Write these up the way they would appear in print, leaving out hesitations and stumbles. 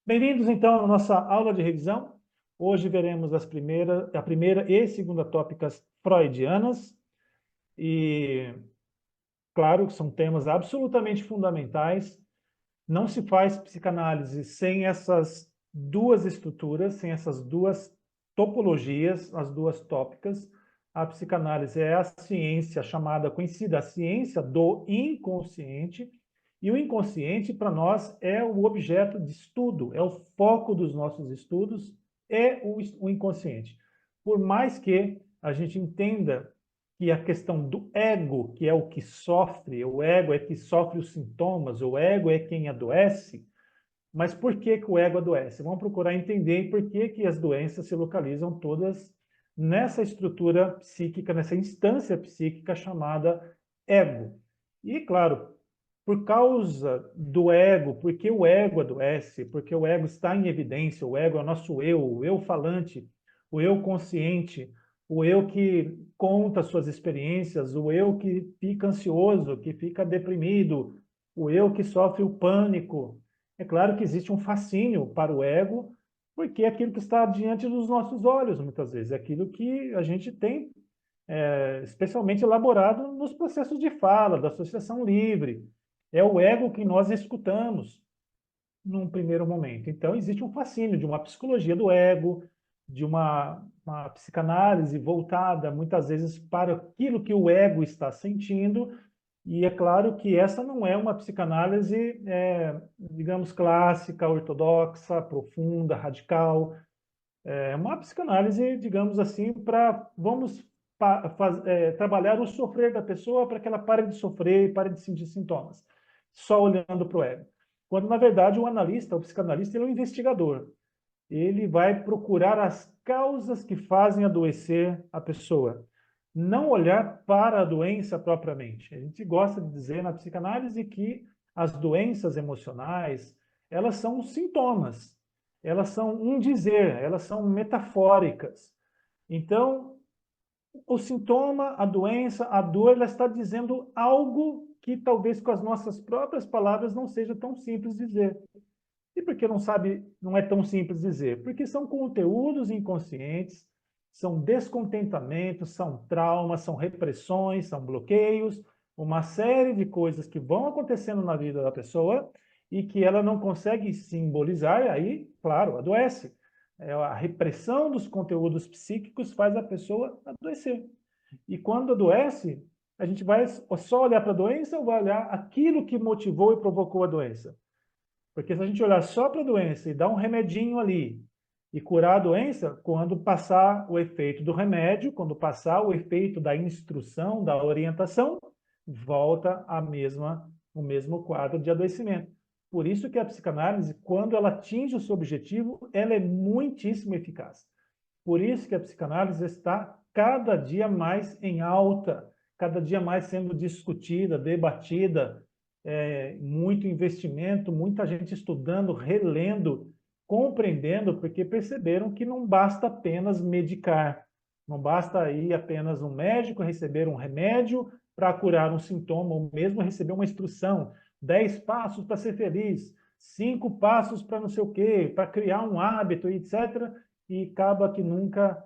Bem-vindos, então, à nossa aula de revisão. Hoje veremos a primeira e segunda tópicas freudianas. E, claro, são temas absolutamente fundamentais. Não se faz psicanálise sem essas duas estruturas, sem essas duas topologias, as duas tópicas. A psicanálise é a ciência chamada, conhecida, a ciência do inconsciente, e o inconsciente, para nós, é o objeto de estudo, é o foco dos nossos estudos, é o inconsciente. Por mais que a gente entenda que a questão do ego, que é o que sofre, o ego é que sofre os sintomas, o ego é quem adoece, mas por que que o ego adoece? Vamos procurar entender por que que as doenças se localizam todas nessa estrutura psíquica, nessa instância psíquica chamada ego. E, claro, por causa do ego, porque o ego adoece, porque o ego está em evidência, o ego é o nosso eu, o eu falante, o eu consciente, o eu que conta suas experiências, o eu que fica ansioso, que fica deprimido, o eu que sofre o pânico. É claro que existe um fascínio para o ego, porque é aquilo que está diante dos nossos olhos, muitas vezes, é aquilo que a gente tem, especialmente elaborado nos processos de fala, da associação livre. É o ego que nós escutamos num primeiro momento. Então, existe um fascínio de uma psicologia do ego, de uma psicanálise voltada, muitas vezes, para aquilo que o ego está sentindo, e é claro que essa não é uma psicanálise, digamos, clássica, ortodoxa, profunda, radical. É uma psicanálise, digamos assim, para vamos trabalhar o sofrer da pessoa para que ela pare de sofrer e pare de sentir sintomas, só olhando para o ego. Quando, na verdade, o analista, o psicanalista, ele é um investigador. Ele vai procurar as causas que fazem adoecer a pessoa, não olhar para a doença propriamente. A gente gosta de dizer na psicanálise que as doenças emocionais, elas são sintomas, elas são um dizer, elas são metafóricas. Então, o sintoma, a doença, a dor, ela está dizendo algo que talvez com as nossas próprias palavras não seja tão simples dizer. E por que não sabe, não é tão simples dizer? Porque são conteúdos inconscientes, são descontentamentos, são traumas, são repressões, são bloqueios, uma série de coisas que vão acontecendo na vida da pessoa e que ela não consegue simbolizar, e aí, claro, adoece. A repressão dos conteúdos psíquicos faz a pessoa adoecer. E quando adoece, a gente vai só olhar para a doença ou vai olhar aquilo que motivou e provocou a doença? Porque se a gente olhar só para a doença e dar um remedinho ali e curar a doença, quando passar o efeito do remédio, quando passar o efeito da instrução, da orientação, volta o mesmo quadro de adoecimento. Por isso que a psicanálise, quando ela atinge o seu objetivo, ela é muitíssimo eficaz. Por isso que a psicanálise está cada dia mais em alta, cada dia mais sendo discutida, debatida, muito investimento, muita gente estudando, relendo, compreendendo, porque perceberam que não basta apenas medicar, não basta ir apenas um médico receber um remédio para curar um sintoma, ou mesmo receber uma instrução, 10 passos para ser feliz, 5 passos para não sei o quê, para criar um hábito, etc. E acaba que nunca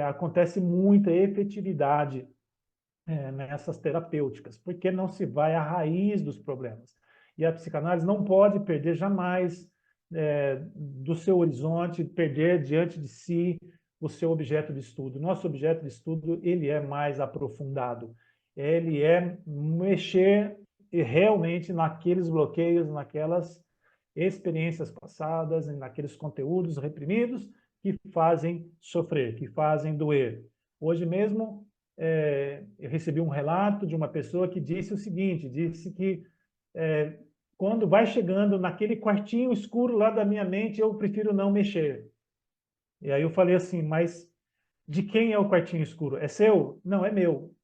acontece muita efetividade nessas terapêuticas, porque não se vai à raiz dos problemas. E a psicanálise não pode perder jamais do seu horizonte, perder diante de si o seu objeto de estudo. Nosso objeto de estudo, ele é mais aprofundado. Ele é mexer realmente naqueles bloqueios, naquelas experiências passadas, naqueles conteúdos reprimidos que fazem sofrer, que fazem doer. Hoje mesmo, eu recebi um relato de uma pessoa que disse o seguinte, disse que quando vai chegando naquele quartinho escuro lá da minha mente, eu prefiro não mexer. E aí eu falei assim, mas de quem é o quartinho escuro? É seu? Não, é meu.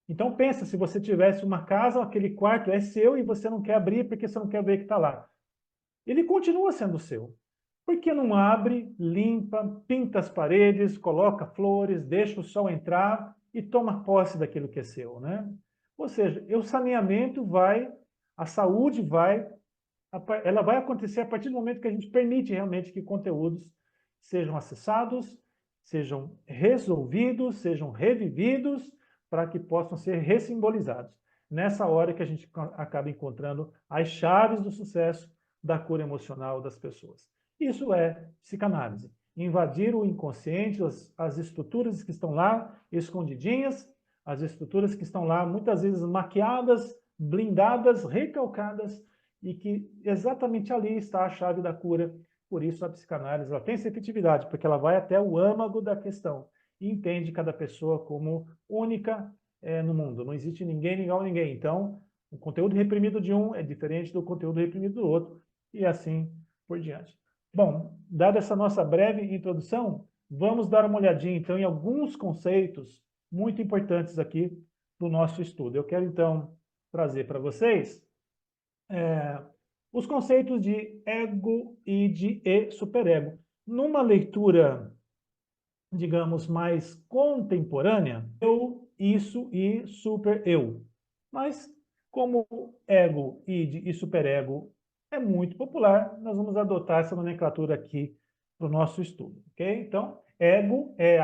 Então pensa, se você tivesse uma casa, aquele quarto é seu e você não quer abrir porque você não quer ver que está lá. Ele continua sendo seu. Por que não abre, limpa, pinta as paredes, coloca flores, deixa o sol entrar e toma posse daquilo que é seu, né? Ou seja, o saneamento vai, a saúde vai ela vai acontecer a partir do momento que a gente permite realmente que conteúdos sejam acessados, sejam resolvidos, sejam revividos, para que possam ser ressimbolizados. Nessa hora que a gente acaba encontrando as chaves do sucesso da cura emocional das pessoas. Isso é psicanálise. Invadir o inconsciente, as estruturas que estão lá escondidinhas, as estruturas que estão lá muitas vezes maquiadas, blindadas, recalcadas, e que exatamente ali está a chave da cura. Por isso a psicanálise ela tem essa efetividade, porque ela vai até o âmago da questão e entende cada pessoa como única no mundo. Não existe ninguém igual a ninguém. Então, o conteúdo reprimido de um é diferente do conteúdo reprimido do outro, e assim por diante. Bom, dada essa nossa breve introdução, vamos dar uma olhadinha, então, em alguns conceitos muito importantes aqui do nosso estudo. Eu quero, então, trazer para vocês os conceitos de ego, id e superego. Numa leitura, digamos, mais contemporânea, eu, isso e super-eu. Mas, como ego, id e superego é muito popular, nós vamos adotar essa nomenclatura aqui para o nosso estudo, ok? Então, ego é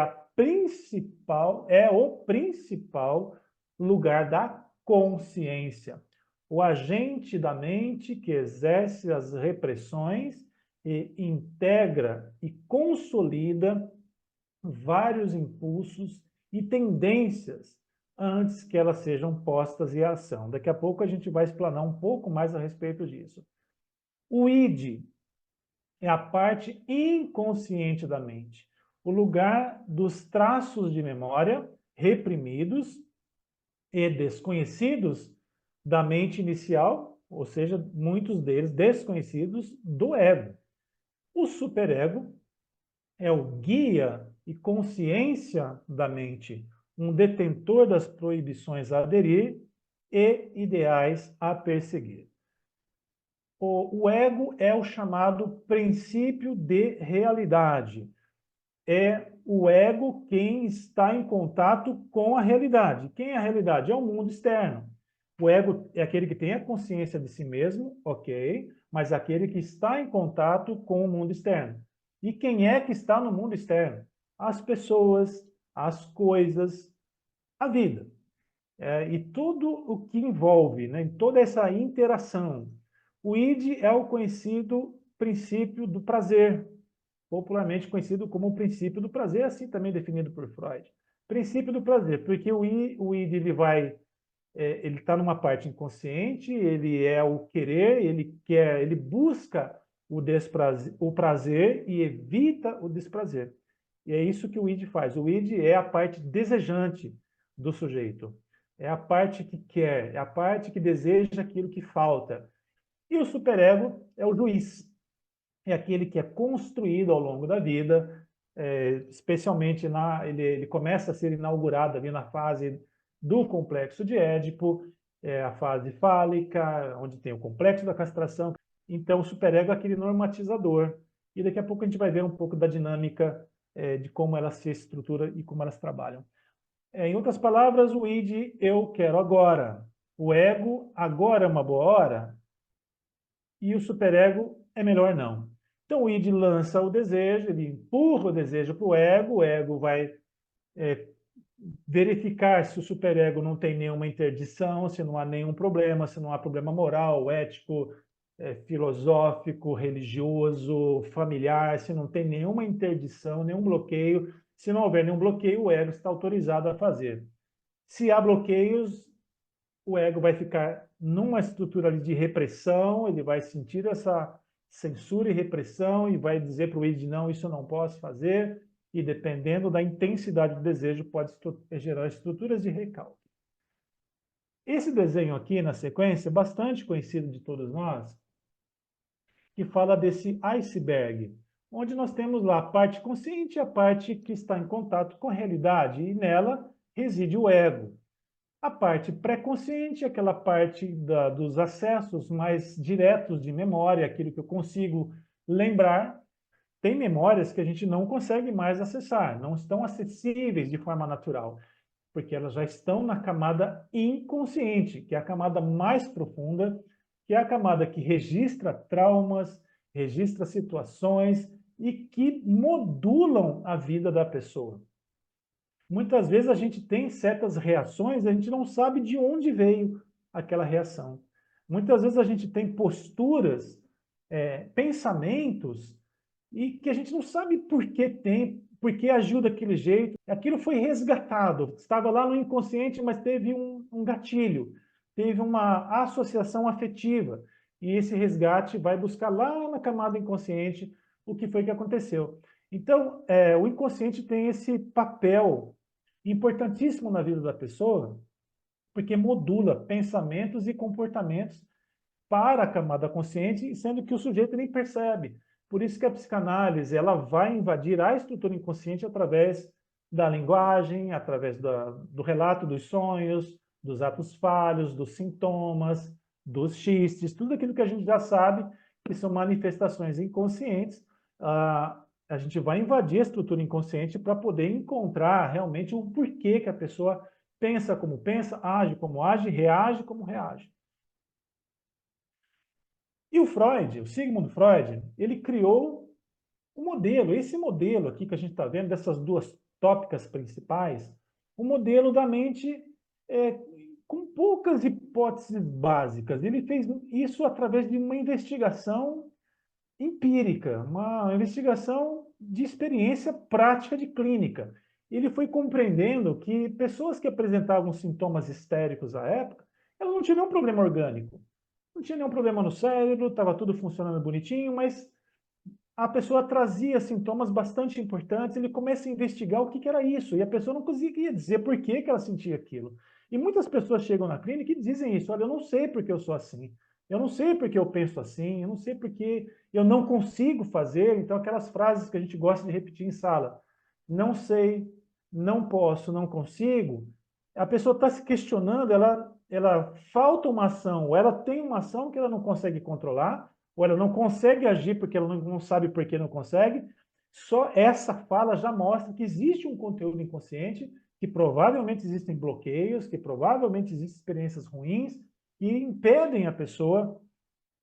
o principal lugar da consciência. O agente da mente que exerce as repressões e integra e consolida vários impulsos e tendências antes que elas sejam postas em ação. Daqui a pouco a gente vai explanar um pouco mais a respeito disso. O id é a parte inconsciente da mente, o lugar dos traços de memória reprimidos e desconhecidos da mente inicial, ou seja, muitos deles desconhecidos do ego. O superego é o guia e consciência da mente, um detentor das proibições a aderir e ideais a perseguir. O ego é o chamado princípio de realidade. É o ego quem está em contato com a realidade. Quem é a realidade? É o mundo externo. O ego é aquele que tem a consciência de si mesmo, ok, mas aquele que está em contato com o mundo externo. E quem é que está no mundo externo? As pessoas, as coisas, a vida. E tudo o que envolve, né, toda essa interação. O id é o conhecido princípio do prazer, popularmente conhecido como o princípio do prazer, assim também definido por Freud. Princípio do prazer, porque o id ele está numa parte inconsciente, ele é o querer, ele busca o prazer e evita o desprazer. E é isso que o id faz. O id é a parte desejante do sujeito. É a parte que quer, é a parte que deseja aquilo que falta. E o superego é o juiz. É aquele que é construído ao longo da vida, especialmente ele começa a ser inaugurado ali na fase do complexo de Édipo, a fase fálica, onde tem o complexo da castração. Então, o superego é aquele normatizador. E daqui a pouco a gente vai ver um pouco da dinâmica de como elas se estruturam e como elas trabalham. Em outras palavras, o id, eu quero agora. O ego, agora é uma boa hora. E o superego, é melhor não. Então, o id lança o desejo, ele empurra o desejo para o ego vai verificar se o superego não tem nenhuma interdição, se não há nenhum problema, se não há problema moral, ético, filosófico, religioso, familiar, se não tem nenhuma interdição, nenhum bloqueio. Se não houver nenhum bloqueio, o ego está autorizado a fazer. Se há bloqueios, o ego vai ficar numa estrutura de repressão, ele vai sentir essa censura e repressão e vai dizer para o id, não, isso eu não posso fazer, e dependendo da intensidade do desejo, pode gerar estruturas de recalque. Esse desenho aqui, na sequência, é bastante conhecido de todos nós, que fala desse iceberg, onde nós temos lá a parte consciente e a parte que está em contato com a realidade, e nela reside o ego. A parte pré-consciente é aquela parte dos acessos mais diretos de memória, aquilo que eu consigo lembrar. Tem memórias que a gente não consegue mais acessar, não estão acessíveis de forma natural, porque elas já estão na camada inconsciente, que é a camada mais profunda, que é a camada que registra traumas, registra situações e que modulam a vida da pessoa. Muitas vezes a gente tem certas reações, a gente não sabe de onde veio aquela reação. Muitas vezes a gente tem posturas, pensamentos, e que a gente não sabe por que tem, por que agiu daquele jeito. Aquilo foi resgatado, estava lá no inconsciente, mas teve um gatilho, teve uma associação afetiva. E esse resgate vai buscar lá na camada inconsciente o que foi que aconteceu. Então, o inconsciente tem esse papel importantíssimo na vida da pessoa, porque modula pensamentos e comportamentos para a camada consciente, sendo que o sujeito nem percebe. Por isso que a psicanálise ela vai invadir a estrutura inconsciente através da linguagem, através do relato dos sonhos, dos atos falhos, dos sintomas, dos xistes, tudo aquilo que a gente já sabe que são manifestações inconscientes. A gente vai invadir a estrutura inconsciente para poder encontrar realmente o porquê que a pessoa pensa como pensa, age como age, reage como reage. E o Freud, o Sigmund Freud, ele criou um modelo, esse modelo aqui que a gente está vendo, dessas duas tópicas principais, o modelo da mente com poucas hipóteses básicas. Ele fez isso através de uma investigação empírica, uma investigação de experiência prática de clínica. Ele foi compreendendo que pessoas que apresentavam sintomas histéricos à época, elas não tinham nenhum problema orgânico. Não tinha nenhum problema no cérebro, estava tudo funcionando bonitinho, mas a pessoa trazia sintomas bastante importantes, ele começa a investigar o que, que era isso, e a pessoa não conseguia dizer por que, que ela sentia aquilo. E muitas pessoas chegam na clínica e dizem isso, olha, eu não sei porque eu sou assim, eu não sei porque eu penso assim, eu não sei porque eu não consigo fazer, então aquelas frases que a gente gosta de repetir em sala, não sei, não posso, não consigo, a pessoa está se questionando, ela falta uma ação, ou ela tem uma ação que ela não consegue controlar, ou ela não consegue agir porque ela não sabe por que não consegue, só essa fala já mostra que existe um conteúdo inconsciente, que provavelmente existem bloqueios, que provavelmente existem experiências ruins, que impedem a pessoa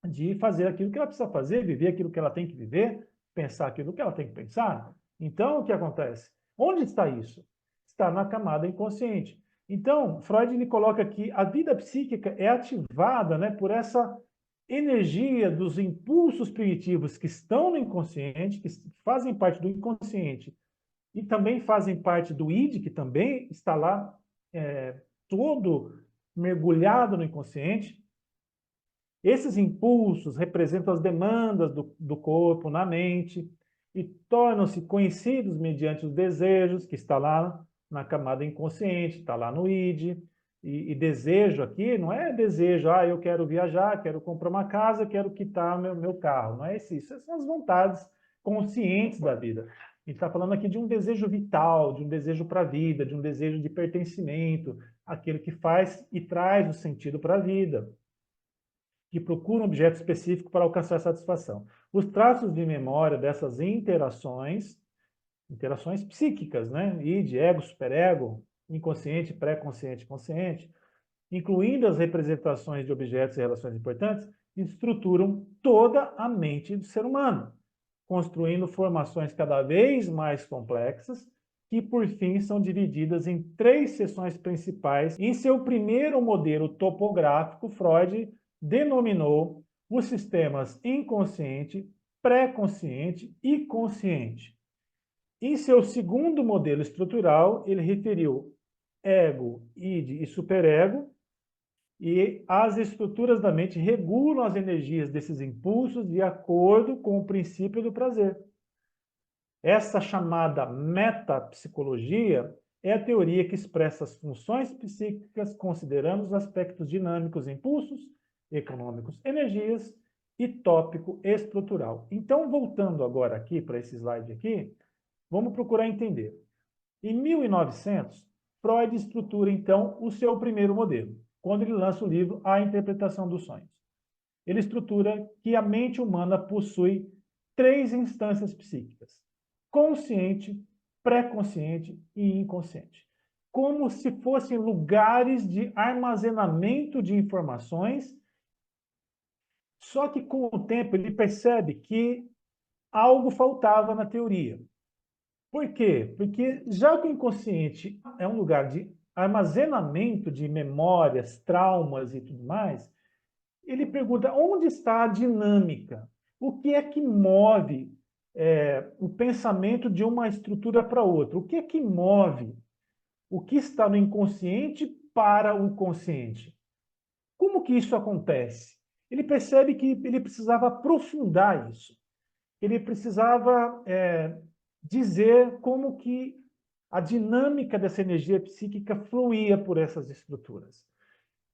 de fazer aquilo que ela precisa fazer, viver aquilo que ela tem que viver, pensar aquilo que ela tem que pensar. Então, o que acontece? Onde está isso? Está na camada inconsciente. Então, Freud ele coloca que a vida psíquica é ativada, né, por essa energia dos impulsos primitivos que estão no inconsciente, que fazem parte do inconsciente, e também fazem parte do id, que também está lá todo mergulhado no inconsciente. Esses impulsos representam as demandas do corpo na mente e tornam-se conhecidos mediante os desejos, que está lá na camada inconsciente, está lá no id. E desejo aqui não é desejo, eu quero viajar, quero comprar uma casa, quero quitar meu carro. Não é isso. Isso são as vontades conscientes da vida. A gente está falando aqui de um desejo vital, de um desejo para a vida, de um desejo de pertencimento, aquilo que faz e traz o sentido para a vida, que procura um objeto específico para alcançar satisfação. Os traços de memória dessas interações psíquicas, né? Id, ego, superego, inconsciente, pré-consciente, consciente, incluindo as representações de objetos e relações importantes, estruturam toda a mente do ser humano, construindo formações cada vez mais complexas, que por fim são divididas em 3 seções principais. Em seu primeiro modelo topográfico, Freud denominou os sistemas inconsciente, pré-consciente e consciente. Em seu segundo modelo estrutural, ele referiu ego, id e superego, e as estruturas da mente regulam as energias desses impulsos de acordo com o princípio do prazer. Essa chamada metapsicologia é a teoria que expressa as funções psíquicas considerando os aspectos dinâmicos, impulsos, econômicos, energias e tópico estrutural. Então, voltando agora aqui para esse slide aqui, vamos procurar entender. Em 1900, Freud estrutura, então, o seu primeiro modelo, quando ele lança o livro A Interpretação dos Sonhos. Ele estrutura que a mente humana possui 3 instâncias psíquicas: consciente, pré-consciente e inconsciente, como se fossem lugares de armazenamento de informações Só que, com o tempo, ele percebe que algo faltava na teoria. Por quê? Porque já que o inconsciente é um lugar de armazenamento de memórias, traumas e tudo mais, ele pergunta onde está a dinâmica? O que é que move o pensamento de uma estrutura para outra? O que é que move o que está no inconsciente para o consciente? Como que isso acontece? Ele percebe que ele precisava aprofundar isso. Ele precisava dizer como que a dinâmica dessa energia psíquica fluía por essas estruturas.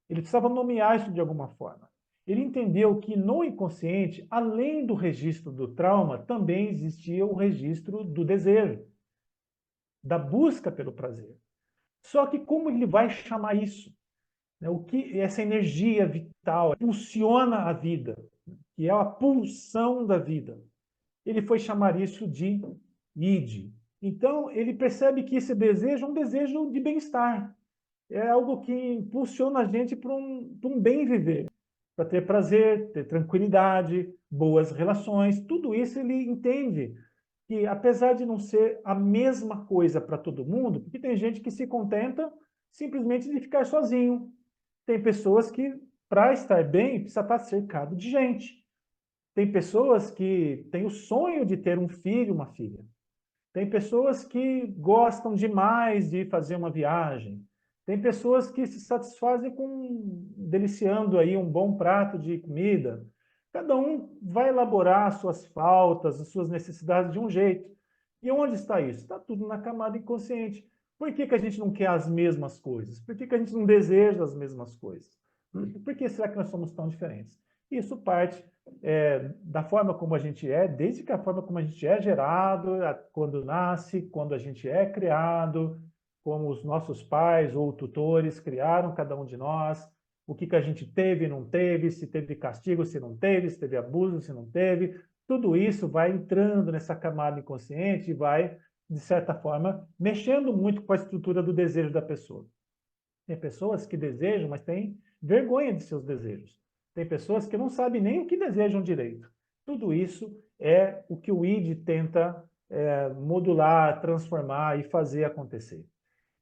Ele precisava nomear isso de alguma forma. Ele entendeu que no inconsciente, além do registro do trauma, também existia o registro do desejo, da busca pelo prazer. Só que como ele vai chamar isso? O que essa energia vital funciona a vida, que é a pulsão da vida. Ele foi chamar isso de id. Então, ele percebe que esse desejo é um desejo de bem-estar. É algo que impulsiona a gente para um bem viver, para ter prazer, ter tranquilidade, boas relações. Tudo isso ele entende que, apesar de não ser a mesma coisa para todo mundo, porque tem gente que se contenta simplesmente de ficar sozinho. Tem pessoas que, para estar bem, precisa estar cercado de gente. Tem pessoas que têm o sonho de ter um filho, uma filha. Tem pessoas que gostam demais de fazer uma viagem. Tem pessoas que se satisfazem com deliciando aí um bom prato de comida. Cada um vai elaborar as suas faltas, as suas necessidades de um jeito. E onde está isso? Está tudo na camada inconsciente. Por que que a gente não quer as mesmas coisas? Por que que a gente não deseja as mesmas coisas? Por que será que nós somos tão diferentes? Isso parte da forma como a gente é, desde que a forma como a gente é gerado, quando nasce, quando a gente é criado, como os nossos pais ou tutores criaram cada um de nós, o que que a gente teve e não teve, se teve castigo, se não teve, se teve abuso, se não teve, tudo isso vai entrando nessa camada inconsciente e vai, de certa forma, mexendo muito com a estrutura do desejo da pessoa. Tem pessoas que desejam, mas têm vergonha de seus desejos. Tem pessoas que não sabem nem o que desejam direito. Tudo isso é o que o ID tenta modular, transformar e fazer acontecer.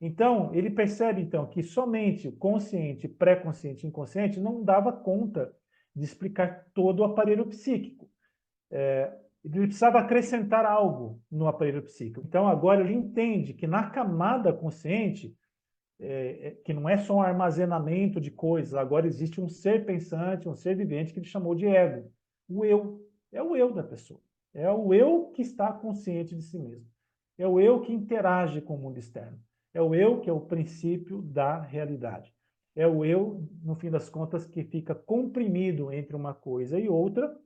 Então, ele percebe então que somente o consciente, pré-consciente e inconsciente não dava conta de explicar todo o aparelho psíquico. Ele precisava acrescentar algo no aparelho psíquico. Então, agora ele entende que na camada consciente que não é só um armazenamento de coisas, agora existe um ser pensante, um ser vivente que ele chamou de ego. O eu. É o eu da pessoa. É o eu que está consciente de si mesmo. É o eu que interage com o mundo externo. É o eu que é o princípio da realidade. É o eu, no fim das contas, que fica comprimido entre uma coisa e outra,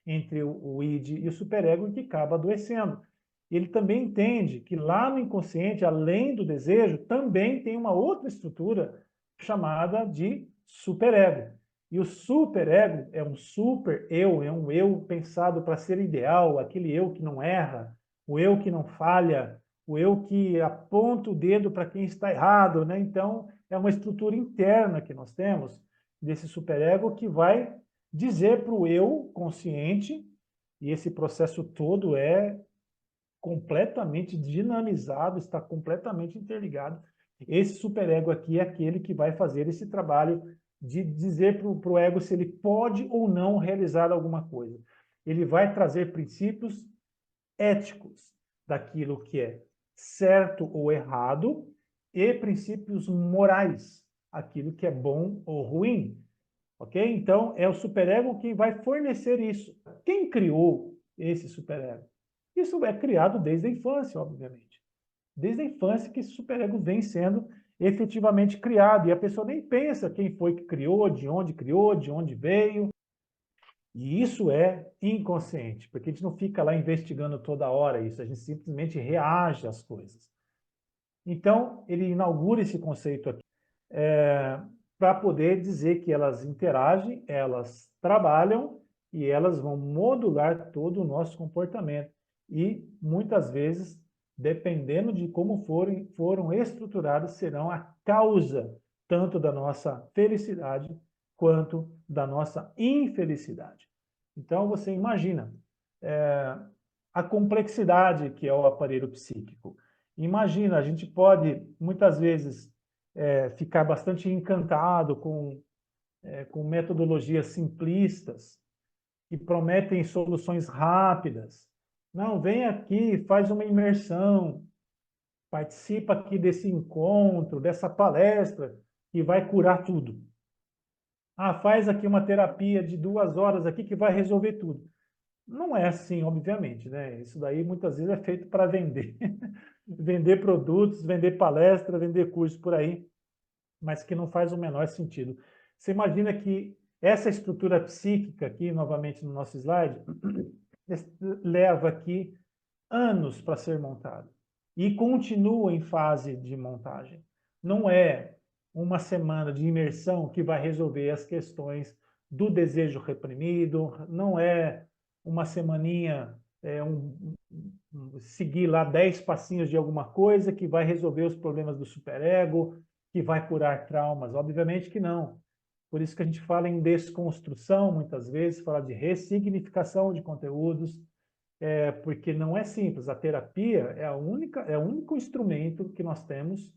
entre o id e o superego, e que acaba adoecendo. Ele também entende que lá no inconsciente, além do desejo, também tem uma outra estrutura chamada de superego. E o superego é um super eu, é um eu pensado para ser ideal, aquele eu que não erra, o eu que não falha, o eu que aponta o dedo para quem está errado, né? Então, é uma estrutura interna que nós temos desse superego que vai dizer para o eu consciente, e esse processo todo é completamente dinamizado, está completamente interligado. Esse superego aqui é aquele que vai fazer esse trabalho de dizer para o ego se ele pode ou não realizar alguma coisa. Ele vai trazer princípios éticos daquilo que é certo ou errado e princípios morais, aquilo que é bom ou ruim. Ok? Então, é o superego quem vai fornecer isso. Quem criou esse superego? Isso é criado desde a infância, obviamente. Desde a infância que esse superego vem sendo efetivamente criado. E a pessoa nem pensa quem foi que criou, de onde veio. E isso é inconsciente, porque a gente não fica lá investigando toda hora isso, a gente simplesmente reage às coisas. Então, ele inaugura esse conceito aqui para poder dizer que elas interagem, elas trabalham e elas vão modular todo o nosso comportamento. E, muitas vezes, dependendo de como foram estruturadas, serão a causa tanto da nossa felicidade quanto da nossa infelicidade. Então, você imagina a complexidade que é o aparelho psíquico. Imagina, a gente pode, muitas vezes, ficar bastante encantado com metodologias simplistas que prometem soluções rápidas. Não, vem aqui, faz uma imersão, participa aqui desse encontro, dessa palestra, que vai curar tudo. Ah, faz aqui uma terapia de 2 horas aqui que vai resolver tudo. Não é assim, obviamente, né? Isso daí muitas vezes é feito para vender. Vender produtos, vender palestra, vender curso por aí, mas que não faz o menor sentido. Você imagina que essa estrutura psíquica aqui, novamente no nosso slide, leva aqui anos para ser montado e continua em fase de montagem. Não é uma semana de imersão que vai resolver as questões do desejo reprimido, não é uma semaninha, seguir lá 10 passinhos de alguma coisa que vai resolver os problemas do superego, que vai curar traumas. Obviamente que não. Por isso que a gente fala em desconstrução, muitas vezes, fala de ressignificação de conteúdos, porque não é simples. A terapia é o único instrumento que nós temos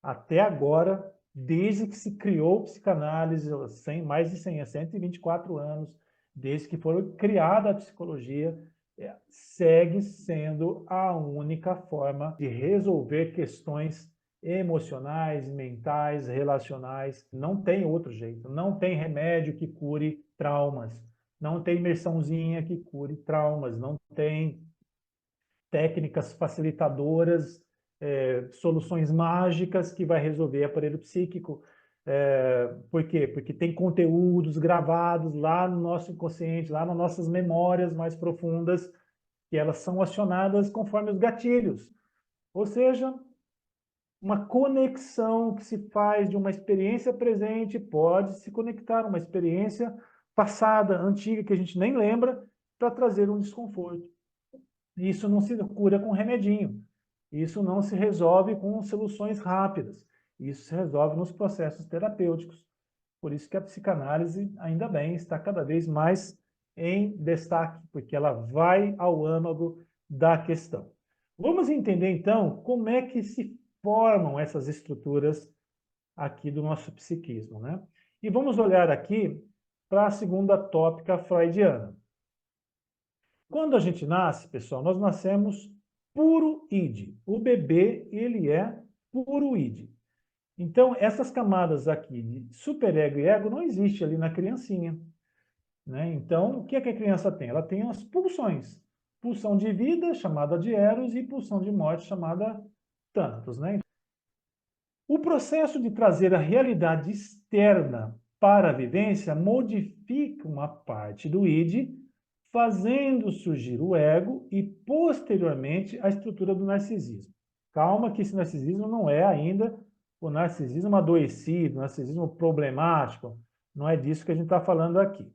até agora, desde que se criou psicanálise, mais de 100, 124 anos, desde que foi criada a psicologia, segue sendo a única forma de resolver questões emocionais, mentais, relacionais. Não tem outro jeito. Não tem remédio que cure traumas. Não tem imersãozinha que cure traumas. Não tem técnicas facilitadoras, soluções mágicas que vai resolver aparelho psíquico. Por quê? Porque tem conteúdos gravados lá no nosso inconsciente, lá nas nossas memórias mais profundas, que elas são acionadas conforme os gatilhos. Ou seja, uma conexão que se faz de uma experiência presente pode se conectar a uma experiência passada, antiga, que a gente nem lembra, para trazer um desconforto. Isso não se cura com remedinho. Isso não se resolve com soluções rápidas. Isso se resolve nos processos terapêuticos. Por isso que a psicanálise, ainda bem, está cada vez mais em destaque, porque ela vai ao âmago da questão. Vamos entender, então, como é que se formam essas estruturas aqui do nosso psiquismo, né? E vamos olhar aqui para a segunda tópica freudiana. Quando a gente nasce, pessoal, nós nascemos puro id. O bebê, ele é puro id. Então, essas camadas aqui de superego e ego não existem ali na criancinha, né? Então, o que é que a criança tem? Ela tem as pulsões. Pulsão de vida, chamada de eros, e pulsão de morte, chamada thanatos, né? O processo de trazer a realidade externa para a vivência modifica uma parte do id, fazendo surgir o ego e, posteriormente, a estrutura do narcisismo. Calma que esse narcisismo não é ainda o narcisismo adoecido, o narcisismo problemático. Não é disso que a gente está falando aqui.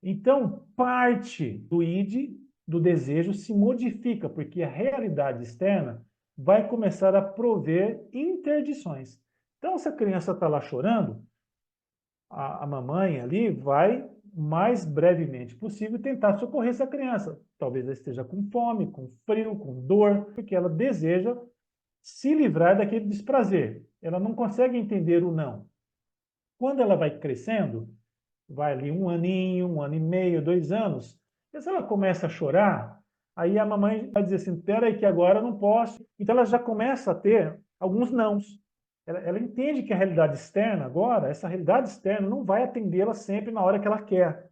Então, parte do id, do desejo, se modifica, porque a realidade externa vai começar a prover interdições. Então, se a criança está lá chorando, a mamãe ali vai, mais brevemente possível, tentar socorrer essa criança. Talvez ela esteja com fome, com frio, com dor, porque ela deseja se livrar daquele desprazer. Ela não consegue entender o não. Quando ela vai crescendo, vai ali 1 aninho, 1 ano e meio, 2 anos, e se ela começa a chorar, aí a mamãe vai dizer assim, espera aí que agora eu não posso. Então ela já começa a ter alguns nãos. Ela entende que a realidade externa agora, essa realidade externa não vai atendê-la sempre na hora que ela quer.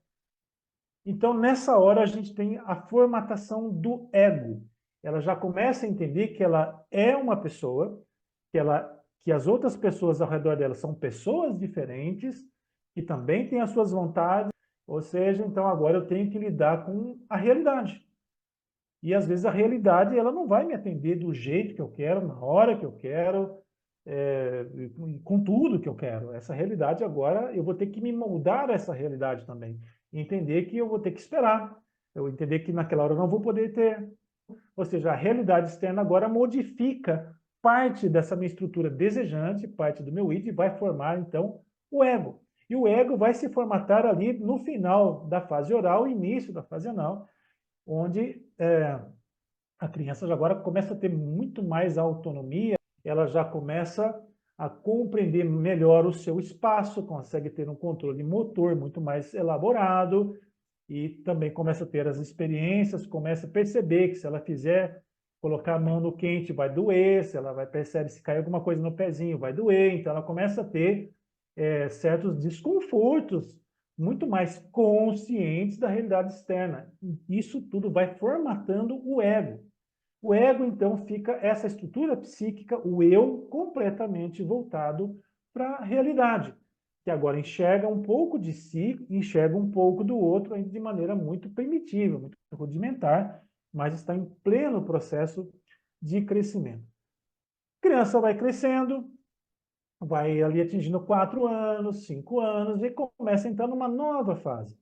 Então nessa hora a gente tem a formatação do ego. Ela já começa a entender que ela é uma pessoa, que as outras pessoas ao redor dela são pessoas diferentes, que também têm as suas vontades, ou seja, então agora eu tenho que lidar com a realidade. E às vezes a realidade ela não vai me atender do jeito que eu quero, na hora que eu quero, com tudo que eu quero. Essa realidade agora eu vou ter que me moldar a essa realidade também. E entender que eu vou ter que esperar. Eu entender que naquela hora eu não vou poder ter. Ou seja, a realidade externa agora modifica parte dessa minha estrutura desejante, parte do meu id, e vai formar, então, o ego. E o ego vai se formatar ali no final da fase oral, início da fase anal, onde a criança já agora começa a ter muito mais autonomia, ela já começa a compreender melhor o seu espaço, consegue ter um controle motor muito mais elaborado e também começa a ter as experiências, começa a perceber que se ela fizer colocar a mão no quente vai doer, se ela vai perceber se cair alguma coisa no pezinho vai doer, então ela começa a ter certos desconfortos muito mais conscientes da realidade externa. Isso tudo vai formatando o ego. O ego, então, fica essa estrutura psíquica, o eu, completamente voltado para a realidade, que agora enxerga um pouco de si, enxerga um pouco do outro, ainda de maneira muito primitiva, muito rudimentar, mas está em pleno processo de crescimento. A criança vai crescendo, vai ali atingindo 4 anos, 5 anos, e começa a entrar numa nova fase.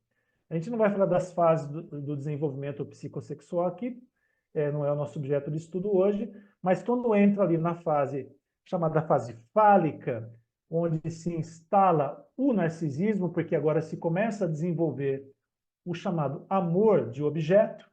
A gente não vai falar das fases do desenvolvimento psicossexual aqui, não é o nosso objeto de estudo hoje, mas quando entra ali na fase chamada fase fálica, onde se instala o narcisismo, porque agora se começa a desenvolver o chamado amor de objeto,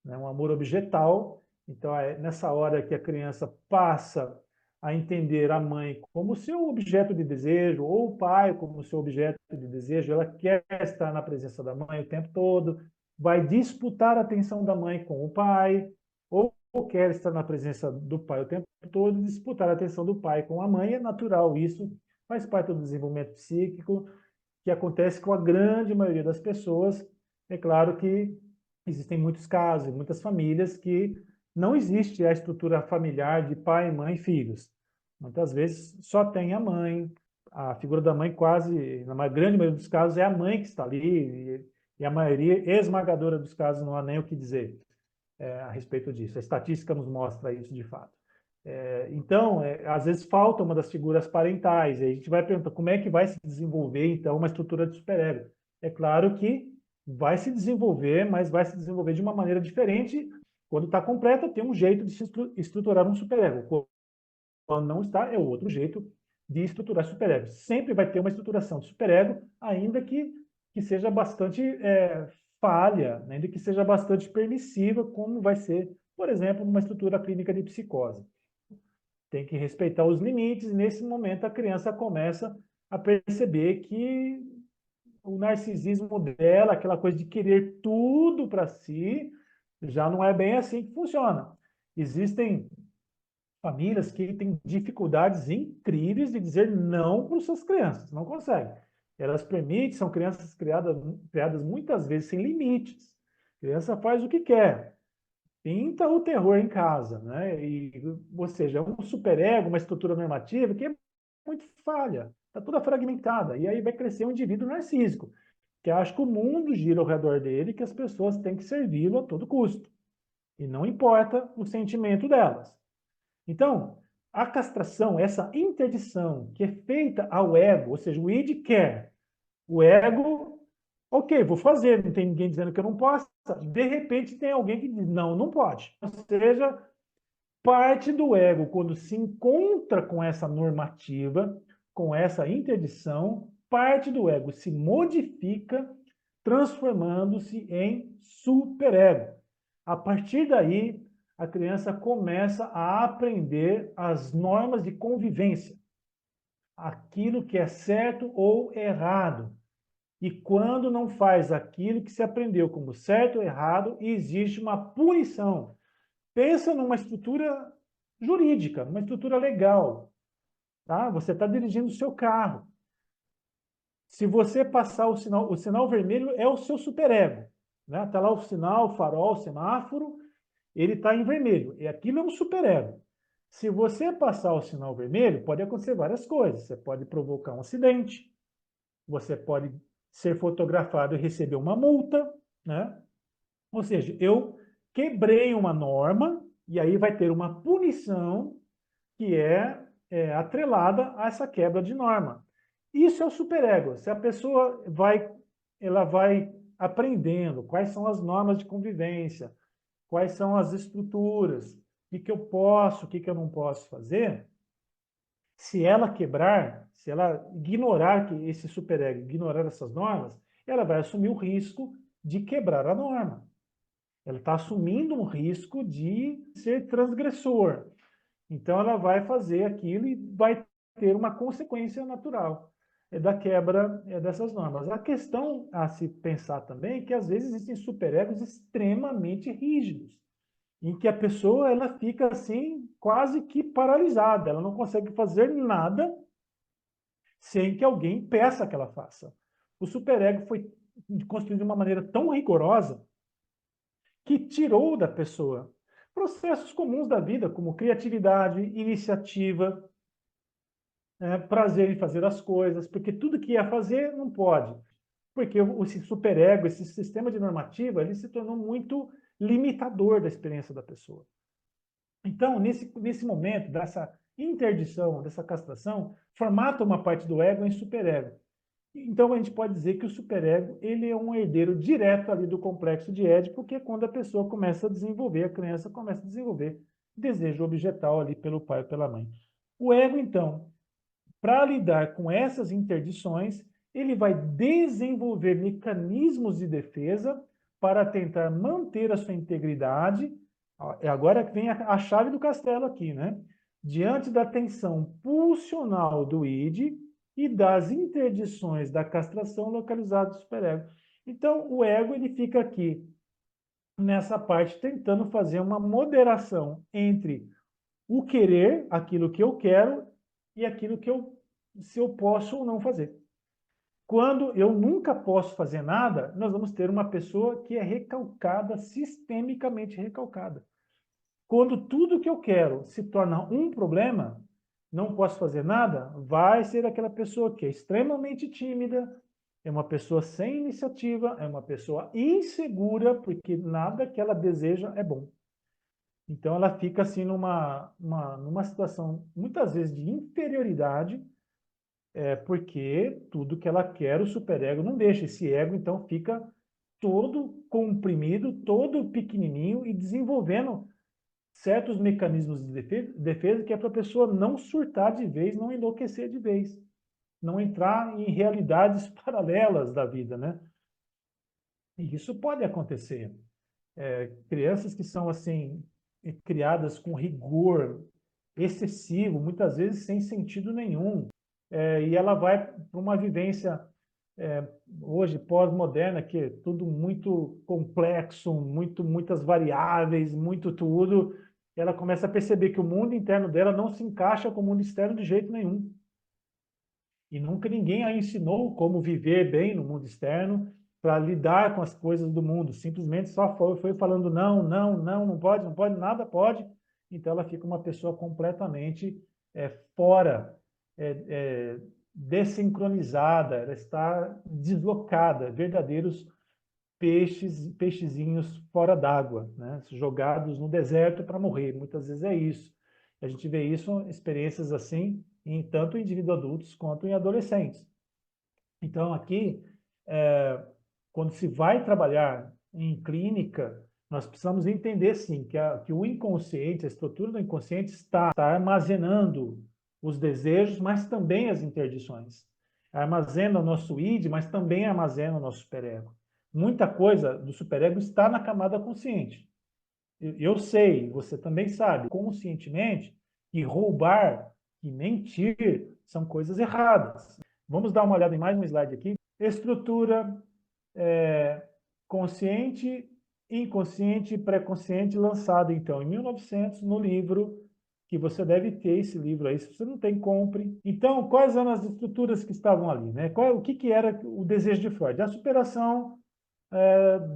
né, um amor objetal. Então, é nessa hora que a criança passa a entender a mãe como seu objeto de desejo, ou o pai como seu objeto de desejo, ela quer estar na presença da mãe o tempo todo, vai disputar a atenção da mãe com o pai, ou quer estar na presença do pai o tempo todo, disputar a atenção do pai com a mãe, é natural isso, faz parte do desenvolvimento psíquico, que acontece com a grande maioria das pessoas. É claro que existem muitos casos, muitas famílias que não existe a estrutura familiar de pai, mãe e filhos. Muitas vezes só tem a mãe, a figura da mãe quase, na grande maioria dos casos, é a mãe que está ali, e a maioria esmagadora dos casos não há nem o que dizer a respeito disso. A estatística nos mostra isso de fato. Então, às vezes falta uma das figuras parentais, e a gente vai perguntar como é que vai se desenvolver, então, uma estrutura de superego. É claro que vai se desenvolver, mas vai se desenvolver de uma maneira diferente. Quando está completa, tem um jeito de se estruturar um superego. Quando não está, é outro jeito de estruturar superego. Sempre vai ter uma estruturação de superego, ainda que seja bastante falha, né? Ainda que seja bastante permissiva, como vai ser, por exemplo, numa estrutura clínica de psicose. Tem que respeitar os limites, e nesse momento a criança começa a perceber que o narcisismo dela, aquela coisa de querer tudo para si, já não é bem assim que funciona. Existem famílias que têm dificuldades incríveis de dizer não para as suas crianças, não conseguem. Elas permitem, são crianças criadas muitas vezes sem limites. A criança faz o que quer, pinta o terror em casa, né? Ou seja, um superego, uma estrutura normativa que é muito falha, está toda fragmentada. E aí vai crescer um indivíduo narcísico, que acha que o mundo gira ao redor dele, que as pessoas têm que servi-lo a todo custo. E não importa o sentimento delas. Então, a castração, essa interdição que é feita ao ego, ou seja, o id quer, o ego, ok, vou fazer, não tem ninguém dizendo que eu não posso, de repente tem alguém que diz, não, não pode. Ou seja, parte do ego, quando se encontra com essa normativa, com essa interdição, parte do ego se modifica, transformando-se em superego. A partir daí, a criança começa a aprender as normas de convivência, aquilo que é certo ou errado. E quando não faz aquilo que se aprendeu como certo ou errado, existe uma punição. Pensa numa estrutura jurídica, numa estrutura legal. Tá? Você está dirigindo o seu carro. Se você passar o sinal vermelho é o seu superego. Né? Está lá o sinal, o farol, o semáforo, ele está em vermelho. E aquilo é um superego. Se você passar o sinal vermelho, pode acontecer várias coisas. Você pode provocar um acidente, você pode ser fotografado e receber uma multa, né? Ou seja, eu quebrei uma norma e aí vai ter uma punição que atrelada a essa quebra de norma. Isso é o superego. Se a pessoa ela vai aprendendo quais são as normas de convivência, quais são as estruturas, o que eu posso, o que eu não posso fazer, Se ela quebrar, se ela ignorar que esse superego, ignorar essas normas, ela vai assumir o risco de quebrar a norma. Ela está assumindo um risco de ser transgressor. Então, ela vai fazer aquilo e vai ter uma consequência natural da quebra dessas normas. A questão a se pensar também é que, às vezes, existem superegos extremamente rígidos, em que a pessoa ela fica assim, quase que paralisada, ela não consegue fazer nada sem que alguém peça que ela faça. O superego foi construído de uma maneira tão rigorosa que tirou da pessoa processos comuns da vida, como criatividade, iniciativa, prazer em fazer as coisas, porque tudo que ia fazer não pode. Porque esse superego, esse sistema de normativa, ele se tornou muito limitador da experiência da pessoa. Então, nesse momento, dessa interdição, dessa castração, formata uma parte do ego em superego. Então, a gente pode dizer que o superego ele é um herdeiro direto ali do complexo de Édipo, porque é quando a pessoa começa a desenvolver, a criança começa a desenvolver desejo objetal ali pelo pai ou pela mãe. O ego, então, para lidar com essas interdições, ele vai desenvolver mecanismos de defesa para tentar manter a sua integridade. Agora vem a chave do castelo aqui, né? Diante da tensão pulsional do id e das interdições da castração localizada do superego. Então, o ego ele fica aqui nessa parte tentando fazer uma moderação entre o querer, aquilo que eu quero, e aquilo que se eu posso ou não fazer. Quando eu nunca posso fazer nada, nós vamos ter uma pessoa que é recalcada, sistemicamente recalcada. Quando tudo que eu quero se torna um problema, não posso fazer nada, vai ser aquela pessoa que é extremamente tímida, é uma pessoa sem iniciativa, é uma pessoa insegura, porque nada que ela deseja é bom. Então, ela fica assim numa situação, muitas vezes, de inferioridade, porque tudo que ela quer, o superego não deixa. Esse ego, então, fica todo comprimido, todo pequenininho e desenvolvendo certos mecanismos de defesa que é para a pessoa não surtar de vez, não enlouquecer de vez, não entrar em realidades paralelas da vida, né? E isso pode acontecer. Crianças que são, assim, criadas com rigor excessivo, muitas vezes sem sentido nenhum, e ela vai para uma vivência hoje pós-moderna, que é tudo muito complexo, muitas variáveis, muito tudo, ela começa a perceber que o mundo interno dela não se encaixa com o mundo externo de jeito nenhum. E nunca ninguém a ensinou como viver bem no mundo externo, para lidar com as coisas do mundo. Simplesmente só foi falando não, não, não, não pode, não pode, nada pode. Então ela fica uma pessoa completamente fora, desincronizada, ela está deslocada, verdadeiros peixezinhos fora d'água, né? Jogados no deserto para morrer. Muitas vezes é isso. A gente vê isso, experiências assim, em tanto em indivíduos adultos quanto em adolescentes. Então, aqui, quando se vai trabalhar em clínica, nós precisamos entender, sim, que o inconsciente, a estrutura do inconsciente está armazenando os desejos, mas também as interdições. Armazena o nosso id, mas também armazena o nosso superego. Muita coisa do superego está na camada consciente. Eu sei, você também sabe, conscientemente, que roubar e mentir são coisas erradas. Vamos dar uma olhada em mais um slide aqui. Estrutura consciente, inconsciente e pré-consciente, lançado, então, em 1900, no livro, que você deve ter esse livro aí. Se você não tem, compre. Então, quais eram as estruturas que estavam ali, né? O que era o desejo de Freud? A superação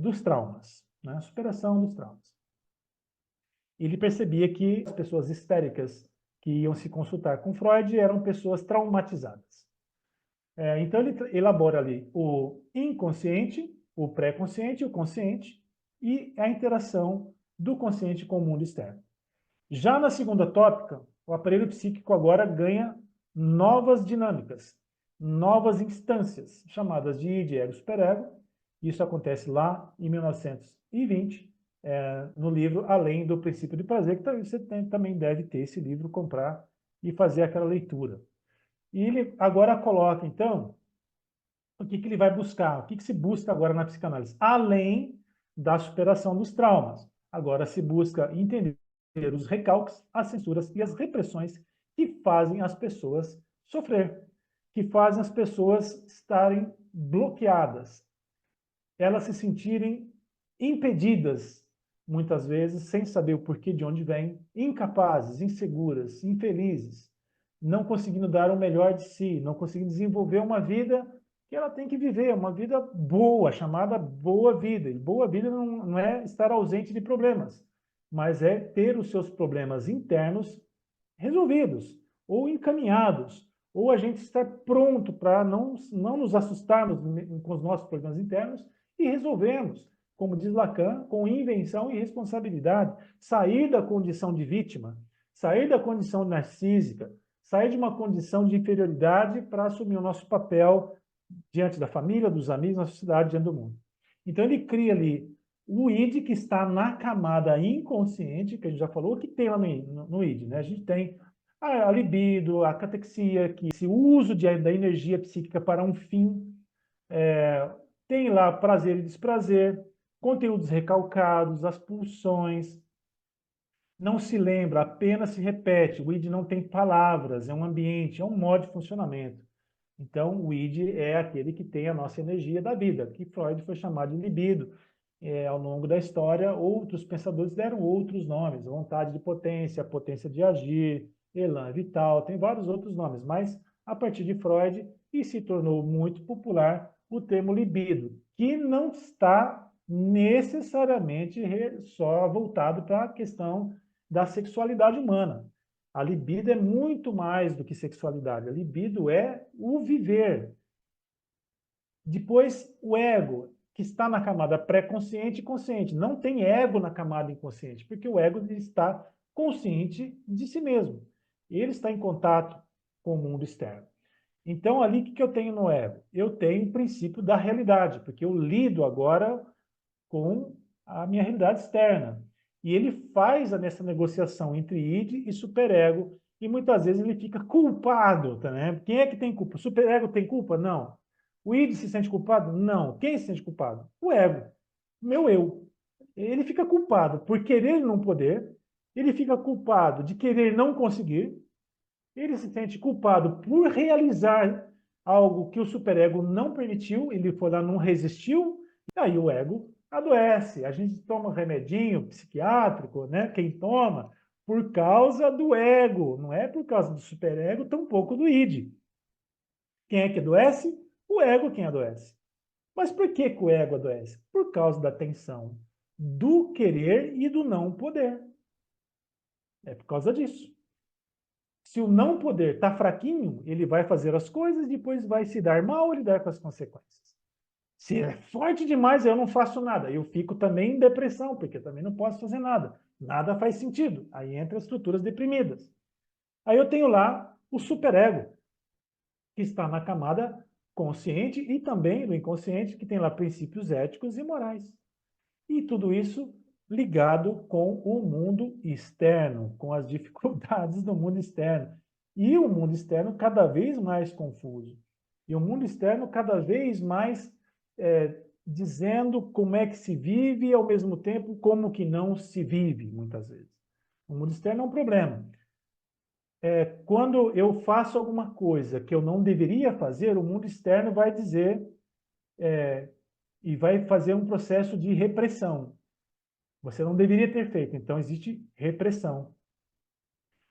dos traumas, né? A superação dos traumas. Ele percebia que as pessoas histéricas que iam se consultar com Freud eram pessoas traumatizadas. Então, ele elabora ali o inconsciente, o pré-consciente, o consciente e a interação do consciente com o mundo externo. Já na segunda tópica, o aparelho psíquico agora ganha novas dinâmicas, novas instâncias, chamadas de id, ego, superego. Isso acontece lá em 1920, no livro Além do Princípio de Prazer, que você também deve ter esse livro, comprar e fazer aquela leitura. E ele agora coloca, então, o que ele vai buscar, o que se busca agora na psicanálise, além da superação dos traumas. Agora se busca entender os recalques, as censuras e as repressões que fazem as pessoas sofrer, que fazem as pessoas estarem bloqueadas, elas se sentirem impedidas, muitas vezes, sem saber o porquê de onde vem, incapazes, inseguras, infelizes, não conseguindo dar o melhor de si, não conseguindo desenvolver uma vida que ela tem que viver, uma vida boa, chamada boa vida. E boa vida não é estar ausente de problemas, mas é ter os seus problemas internos resolvidos, ou encaminhados, ou a gente estar pronto para não nos assustarmos com os nossos problemas internos e resolvemos, como diz Lacan, com invenção e responsabilidade, sair da condição de vítima, sair da condição narcísica, sair de uma condição de inferioridade para assumir o nosso papel diante da família, dos amigos, na sociedade, diante do mundo. Então ele cria ali o id que está na camada inconsciente, que a gente já falou, que tem lá no id, né? A gente tem a libido, a catexia, que esse uso da energia psíquica para um fim, tem lá prazer e desprazer, conteúdos recalcados, as pulsões, não se lembra, apenas se repete, o id não tem palavras, é um ambiente, é um modo de funcionamento. Então, o id é aquele que tem a nossa energia da vida, que Freud foi chamar de libido. Ao longo da história, outros pensadores deram outros nomes, vontade de potência, potência de agir, elan vital, tem vários outros nomes, mas a partir de Freud, e se tornou muito popular o termo libido, que não está necessariamente só voltado para a questão da sexualidade humana. A libido é muito mais do que sexualidade. A libido é o viver. Depois, o ego, que está na camada pré-consciente e consciente. Não tem ego na camada inconsciente, porque o ego está consciente de si mesmo. Ele está em contato com o mundo externo. Então, ali, o que eu tenho no ego? Eu tenho o princípio da realidade, porque eu lido agora com a minha realidade externa. E ele faz nessa negociação entre id e superego, e muitas vezes ele fica culpado, tá, né? Quem é que tem culpa? O superego tem culpa? Não. O id se sente culpado? Não. Quem se sente culpado? O ego, meu eu. Ele fica culpado por querer não poder, ele fica culpado de querer não conseguir, ele se sente culpado por realizar algo que o superego não permitiu, ele foi lá, não resistiu, e aí o ego adoece. A gente toma um remedinho psiquiátrico, né? Quem toma, por causa do ego, não é por causa do superego, tampouco do id. Quem é que adoece? O ego quem adoece. Mas por que o ego adoece? Por causa da tensão do querer e do não poder. É por causa disso. Se o não poder está fraquinho, ele vai fazer as coisas e depois vai se dar mal ou lidar com as consequências. Se é forte demais, eu não faço nada. Eu fico também em depressão, porque também não posso fazer nada. Nada faz sentido. Aí entra as estruturas deprimidas. Aí eu tenho lá o superego, que está na camada consciente e também no inconsciente, que tem lá princípios éticos e morais. E tudo isso ligado com o mundo externo, com as dificuldades do mundo externo. E o mundo externo cada vez mais confuso. E o mundo externo cada vez mais dizendo como é que se vive e, ao mesmo tempo, como que não se vive, muitas vezes. O mundo externo é um problema. Quando eu faço alguma coisa que eu não deveria fazer, o mundo externo vai dizer e vai fazer um processo de repressão. Você não deveria ter feito, então existe repressão.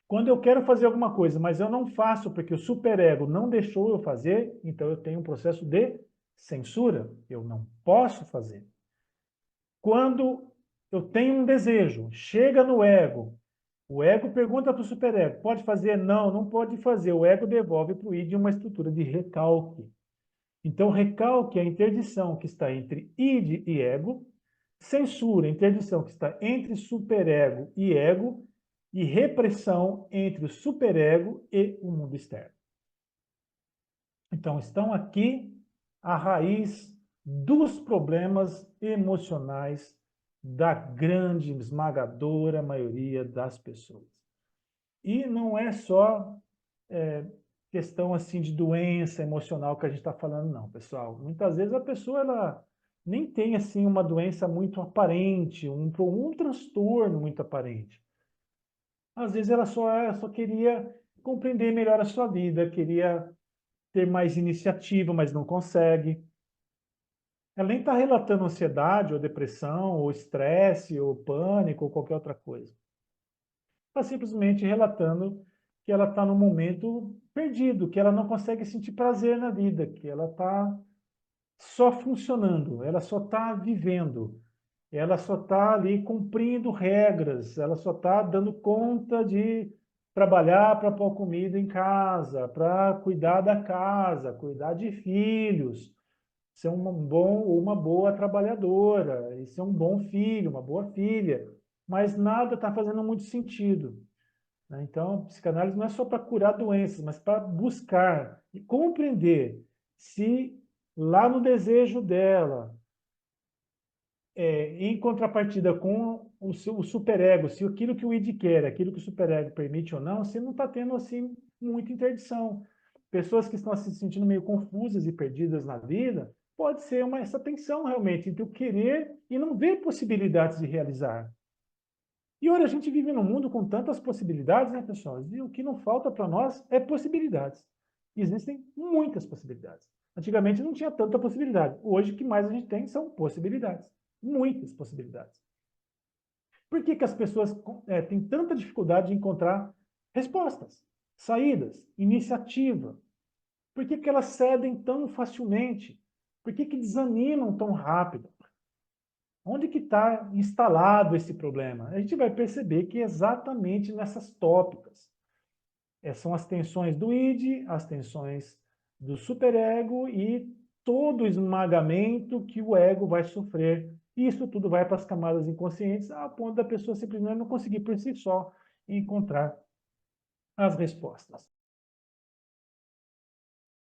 Quando eu quero fazer alguma coisa, mas eu não faço porque o superego não deixou eu fazer, então eu tenho um processo de censura. Eu não posso fazer. Quando eu tenho um desejo, chega no ego, o ego pergunta para o superego, pode fazer? Não, não pode fazer. O ego devolve para o id uma estrutura de recalque. Então, recalque é a interdição que está entre id e ego, censura, interdição que está entre superego e ego, e repressão entre o superego e o mundo externo. Então, estão aqui a raiz dos problemas emocionais da grande, esmagadora maioria das pessoas. E não é só questão assim de doença emocional que a gente está falando, não, pessoal. Muitas vezes a pessoa ela nem tem assim uma doença muito aparente, um transtorno muito aparente. Às vezes ela só queria compreender melhor a sua vida, queria ter mais iniciativa, mas não consegue. Ela nem está relatando ansiedade, ou depressão, ou estresse, ou pânico, ou qualquer outra coisa. Está simplesmente relatando que ela está num momento perdido, que ela não consegue sentir prazer na vida, que ela está só funcionando, ela só está vivendo, ela só está ali cumprindo regras, ela só está dando conta de trabalhar para pôr comida em casa, para cuidar da casa, cuidar de filhos, ser uma boa trabalhadora, e ser um bom filho, uma boa filha, mas nada está fazendo muito sentido, né? Então, psicanálise não é só para curar doenças, mas para buscar e compreender se lá no desejo dela, em contrapartida com o superego, se aquilo que o id quer, aquilo que o superego permite ou não, se não está tendo assim muita interdição. Pessoas que estão se sentindo meio confusas e perdidas na vida, pode ser essa tensão realmente entre o querer e não ver possibilidades de realizar. E olha, a gente vive num mundo com tantas possibilidades, né, pessoal? E o que não falta para nós é possibilidades. Existem muitas possibilidades. Antigamente não tinha tanta possibilidade. Hoje, o que mais a gente tem são possibilidades. Muitas possibilidades. Por que as pessoas têm tanta dificuldade de encontrar respostas, saídas, iniciativa? Por que elas cedem tão facilmente? Por que desanimam tão rápido? Onde que está instalado esse problema? A gente vai perceber que é exatamente nessas tópicas. São as tensões do id, as tensões do superego e todo o esmagamento que o ego vai sofrer. Isso tudo vai para as camadas inconscientes, a ponto da pessoa simplesmente não conseguir por si só encontrar as respostas.